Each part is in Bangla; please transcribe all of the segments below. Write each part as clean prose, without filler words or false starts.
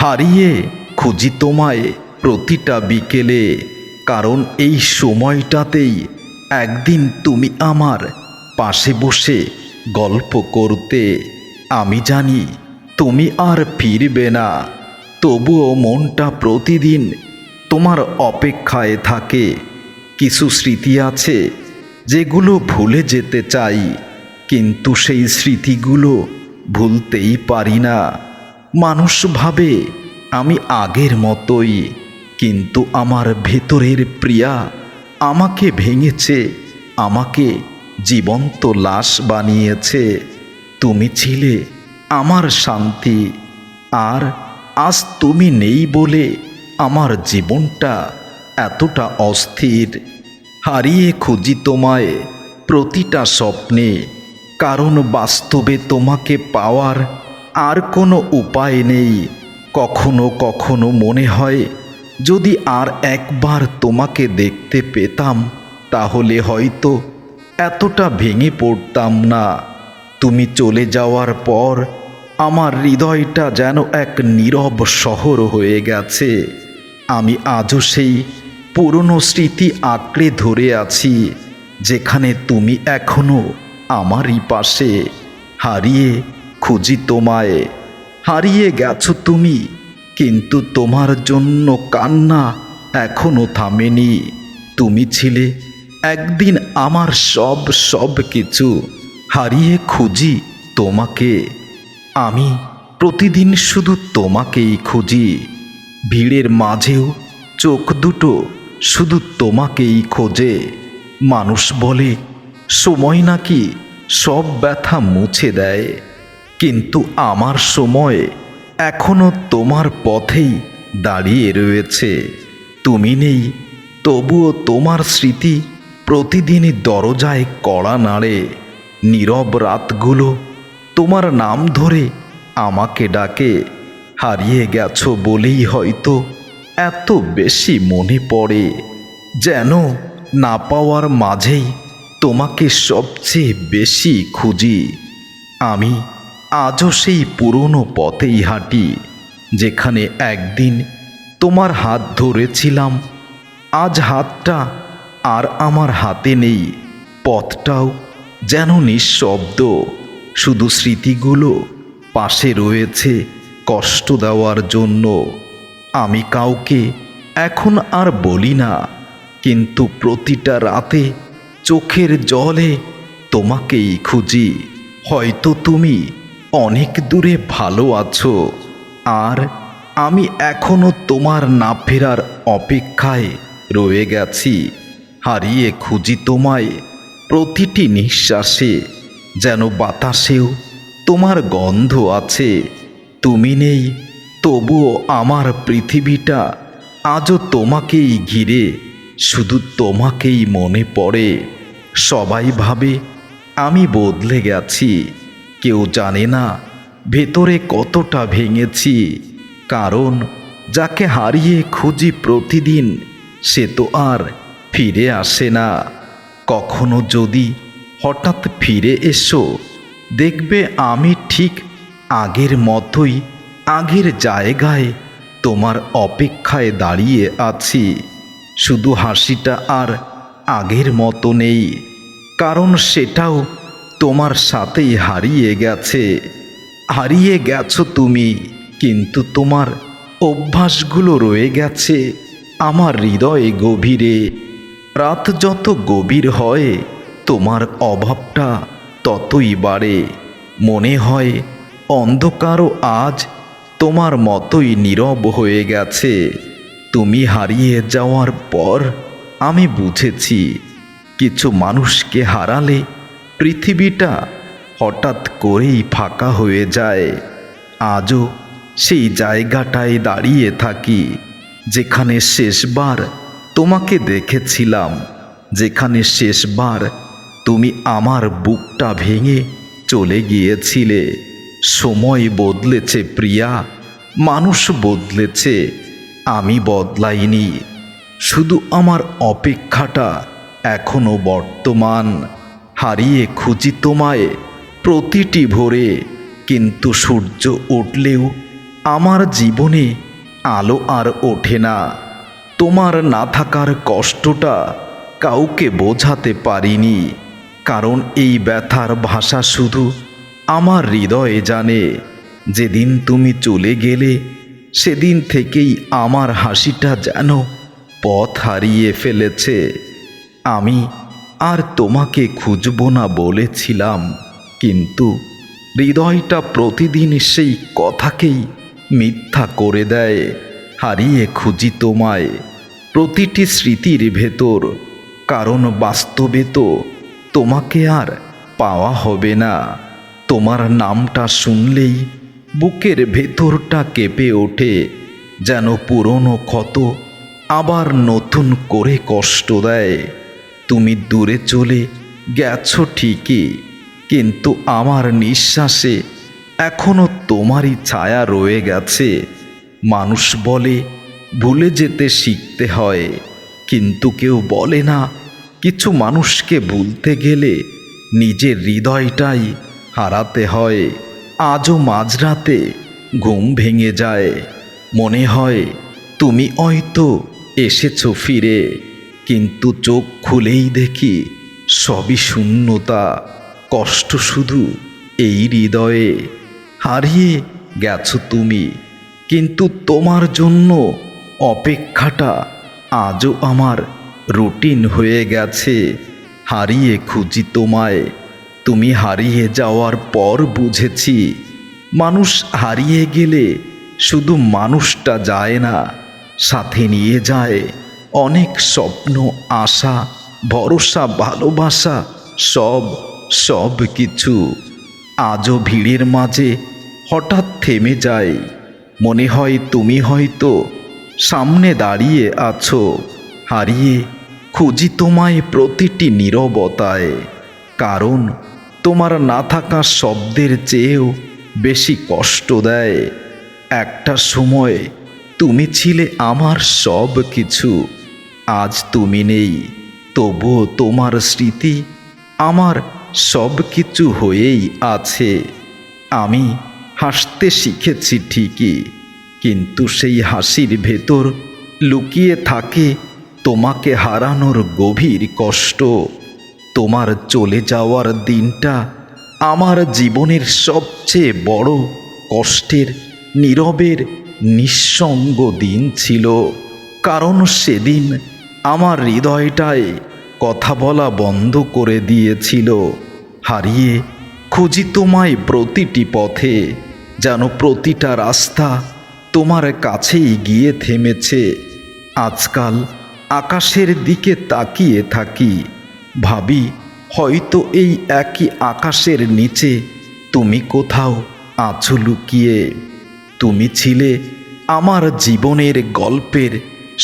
হারিয়ে খুঁজি তোমায় প্রতিটা বিকেলে, কারণ এই সময়টাতেই একদিন তুমি আমার পাশে বসে গল্প করতে। আমি জানি তুমি আর ফিরবে না, তবুও মনটা প্রতিদিন তোমার অপেক্ষায় থাকে। কিছু স্মৃতি আছে যেগুলো ভুলে যেতে চাই, কিন্তু সেই স্মৃতিগুলো ভুলতেই পারি না। মানুষ ভাবে আমি আগের মতোই, কিন্তু আমার ভেতরের প্রিয়া আমাকে ভেঙেছে, আমাকে জীবন্ত লাশ বানিয়েছে। তুমি ছিলে আমার শান্তি, আর আজ তুমি নেই বলে আমার জীবনটা এতটা অস্থির। হারিয়ে খুঁজি তোমায় প্রতিটা স্বপ্নে, কারণ বাস্তবে তোমাকে পাওয়ার আর কোনো উপায় নেই। কখনো কখনো মনে হয় যদি আর একবার তোমাকে দেখতে পেতাম, তাহলে হয়তো এতটা ভেঙে পড়তাম না। তুমি চলে যাওয়ার পর আমার হৃদয়টা যেন এক নীরব শহর হয়ে গেছে। আমি আজও সেই পুরনো স্মৃতি আঁকড়ে ধরে আছি, যেখানে তুমি এখনো আমারই পাশে। হারিয়ে খুঁজি তোমায়। হারিয়ে গেছো তুমি, কিন্তু তোমার জন্য কান্না এখনো থামেনি। তুমি ছিলে একদিন আমার সব কিছু। হারিয়ে খুঁজি তোমাকে। আমি প্রতিদিন শুধু তোমাকেই খুঁজি। ভিড়ের মাঝেও চোখ দুটো শুধু তোমাকেই খোঁজে। মানুষ বলে সময় নাকি সব ব্যথা মুছে দেয়, কিন্তু আমার সময় এখনো তোমার পথেই দাঁড়িয়ে রয়েছে। তুমি নেই, তবুও তোমার স্মৃতি প্রতিদিনই দরজায় কড়া নাড়ে। নীরব রাতগুলো তোমার নাম ধরে আমাকে ডাকে। হারিয়ে গেছো বলেই হয়তো এত বেশি মনে পড়ে, যেন না পাওয়ার মাঝেই তোমাকে সবচেয়ে বেশি খুঁজি। আমি আজও সেই পুরনো পথেই হাঁটি, যেখানে একদিন তোমার হাত ধরেছিলাম। আজ হাতটা আর আমার হাতে নেই, পথটাও যেন নিঃশব্দ। শুধু স্মৃতিগুলো পাশে রয়েছে কষ্ট দেওয়ার জন্য। আমি কাউকে এখন আর বলি না, কিন্তু প্রতিটা রাতে চোখের জলে তোমাকেই খুঁজি। হয়তো তুমি অনেক দূরে ভালো আছো, আর আমি এখনো তোমার না ফেরার অপেক্ষায় রয়ে গেছি। হারিয়ে খুঁজি তোমায় প্রতিটি নিঃশ্বাসে, যেন বাতাসেও তোমার গন্ধ আছে। তুমি নেই, তবুও আমার পৃথিবীটা আজও তোমাকেই ঘিরে, শুধু তোমাকেই মনে পড়ে। সবাই ভাবে আমি বদলে গেছি, কেউ জানে না ভেতরে কতটা ভেঙেছি। কারণ যাকে হারিয়ে খুঁজি প্রতিদিন, সে তো আর ফিরে আসে না। কখনো যদি হঠাৎ ফিরে এসো, দেখবে আমি ঠিক আগের মতোই আগের জায়গায় তোমার অপেক্ষায় দাঁড়িয়ে আছি। শুধু হাসিটা আর আগের মতো নেই, কারণ সেটাও তোমার সাথেই হারিয়ে গেছে। হারিয়ে গেছো তুমি, কিন্তু তোমার অভ্যাসগুলো রয়ে গেছে আমার হৃদয়ে গভীরে। রাত যত গভীর হয়, তোমার অভাবটা ততই বাড়ে। মনে হয় অন্ধকারও আজ তোমার মতোই নীরব হয়ে গেছে। তুমি হারিয়ে যাওয়ার পর আমি বুঝেছি, কিছু মানুষকে হারালে পৃথিবীটা হঠাৎ করেই ফাঁকা হয়ে যায়। আজও সেই জায়গাটায় দাঁড়িয়ে থাকি, যেখানে শেষবার তোমাকে দেখেছিলাম, যেখানে শেষবার তুমি আমার বুকটা ভেঙে চলে গিয়েছিলে। সময় বদলেছে প্রিয়া, মানুষ বদলেছে, আমি বদলাইনি। শুধু আমার অপেক্ষাটা এখনো বর্তমান। হারিয়ে খুঁজি তোমায় প্রতিটি ভোরে, কিন্তু সূর্য উঠলেও আমার জীবনে আলো আর ওঠে না। তোমার না থাকার কষ্টটা কাউকে বোঝাতে পারিনি, কারণ এই ব্যথার ভাষা শুধু আমার হৃদয়ে জানে। যেদিন তুমি চলে গেলে সেদিন থেকেই আমার হাসিটা যেন পথ হারিয়ে ফেলেছে। আমি আর তোমাকে খুঁজব না বলেছিলাম, কিন্তু হৃদয়টা প্রতিদিন সেই কথাকেই মিথ্যা করে দেয়। হারিয়ে খুঁজি তোমায় প্রতিটি স্মৃতির ভেতর, কারণ বাস্তবে তো তোমাকে আর পাওয়া হবে না। তোমার নামটা শুনলেই বুকের ভেতরটা কেঁপে ওঠে, যেন পুরনো ক্ষত আবার নতুন করে কষ্ট দেয়। তুমি দূরে চলে গেছো ঠিকই, কিন্তু আমার নিঃশ্বাসে এখনো তোমারই ছায়া রয়ে গেছে। মানুষ বলে ভুলে যেতে শিখতে হয়, কিন্তু কেউ বলে না কিছু মানুষকে ভুলতে গেলে নিজের হৃদয়টাই হারাতে হয়। আজও মাঝরাতে ঘুম ভেঙে যায়, মনে হয় তুমি হয়তো এসেছো ফিরে, কিন্তু চোখ খুলেই দেখি সবই শূন্যতা। কষ্ট শুধু এই হৃদয়ে। হারিয়ে গেছো তুমি, কিন্তু তোমার জন্য অপেক্ষাটা আজও আমার রুটিন হয়ে গেছে। হারিয়ে খুঁজি তোমায়, তুমি হারিয়ে যাওয়ার পর বুঝেছি মানুষ হারিয়ে গেলে শুধু মানুষটা যায় না, সাথে নিয়ে যায় অনেক স্বপ্ন, আশা, ভরসা, ভালোবাসা, সব সব কিছু। আজও ভিড়ের মাঝে হঠাৎ থেমে যায়, মনে হয় তুমি হয়তো সামনে দাঁড়িয়ে আছো। হারিয়ে খুঁজি তোমায় প্রতিটি নীরবতায়, কারণ তোমার না থাকা শব্দের চেয়েও বেশি কষ্ট দেয়। একটা সময় তুমি ছিলে আমার সব কিছু, আজ তুমি নেই, তবুও তোমার স্মৃতি আমার সব কিছু হয়েই আছে। আমি হাসতে শিখেছি ঠিকই, কিন্তু সেই হাসির ভেতর লুকিয়ে থাকে তোমাকে হারানোর গভীর কষ্ট। তোমার চলে যাওয়ার দিনটা আমার জীবনের সবচেয়ে বড় কষ্টের, নীরবের, নিঃসঙ্গ দিন ছিল, কারণ সেদিন আমার হৃদয়টায় কথা বলা বন্ধ করে দিয়েছিল। হারিয়ে খুঁজি তোমায় প্রতিটি পথে, যেন প্রতিটা রাস্তা তোমার কাছেই গিয়ে থেমেছে। আজকাল আকাশের দিকে তাকিয়ে থাকি, ভাবি হয়তো এই একই আকাশের নিচে তুমি কোথাও আছো লুকিয়ে। তুমি ছিলে আমার জীবনের গল্পের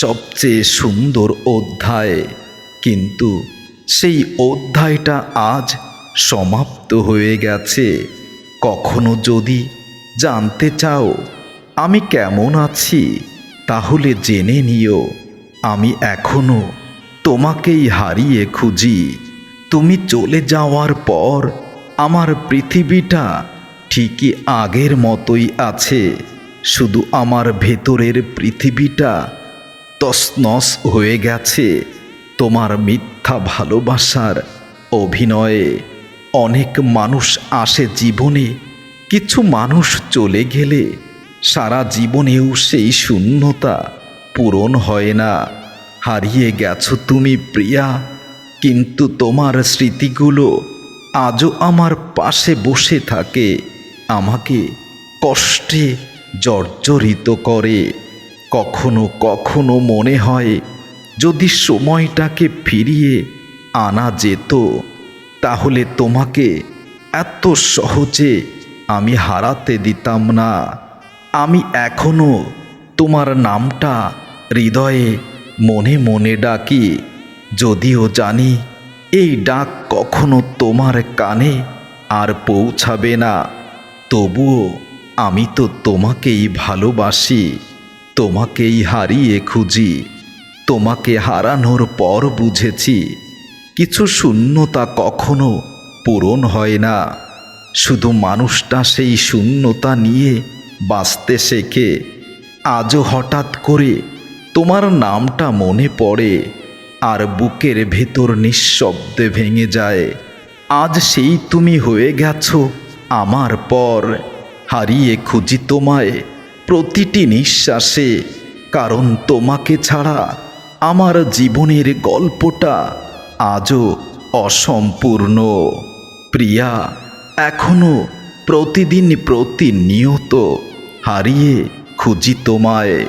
সবচেয়ে সুন্দর অধ্যায়, কিন্তু সেই অধ্যায়টা আজ সমাপ্ত হয়ে গেছে। কখনো যদি জানতে চাও আমি কেমন আছি, তাহলে জেনে নিও আমি এখনো তোমাকেই হারিয়ে খুঁজি। তুমি চলে যাওয়ার পর আমার পৃথিবীটা ঠিকই আগের মতোই আছে, শুধু আমার ভেতরের পৃথিবীটা তছনছ হয়ে গেছে তোমার মিথ্যা ভালোবাসার অভিনয়ে। অনেক মানুষ আসে জীবনে, কিছু মানুষ চলে গেলে সারা জীবনেও সেই শূন্যতা পূরণ হয় না। হারিয়ে গেছো তুমি প্রিয়া, কিন্তু তোমার স্মৃতিগুলো আজও আমার পাশে বসে থাকে, আমাকে কষ্টে জর্জরিত করে। কখনো কখনো মনে হয় যদি সময়টাকে ফিরিয়ে আনা যেত, তাহলে তোমাকে এত সহজে আমি হারাতে দিতাম না। আমি এখনো তোমার নামটা হৃদয়ে মনে মনে ডাকি, যদিও জানি এই ডাক কখনো তোমার কানে আর পৌঁছাবে না। তবুও আমি তো তোমাকেই ভালোবাসি, তোমাকেই হারিয়ে খুঁজি। তোমাকে হারানোর পর বুঝেছি কিছু শূন্যতা কখনো পূরণ হয় না, শুধু মানুষটা সেই শূন্যতা নিয়ে বাঁচতে শেখে। আজও হঠাৎ করে তোমার নামটা মনে পড়ে, আর বুকের ভেতর নিঃশব্দে ভেঙে যায়। আজ সেই তুমি হয়ে গেছো আমার পর, হারিয়ে খুঁজি তোমায় প্রতিটি নিঃশ্বাসে। কারণ তোমাকে ছাড়া আমার জীবনের গল্পটা আজও অসম্পূর্ণ। প্রিয়া, এখনো প্রতিদিন প্রতিনিয়ত হারিয়ে খুঁজি তোমায়।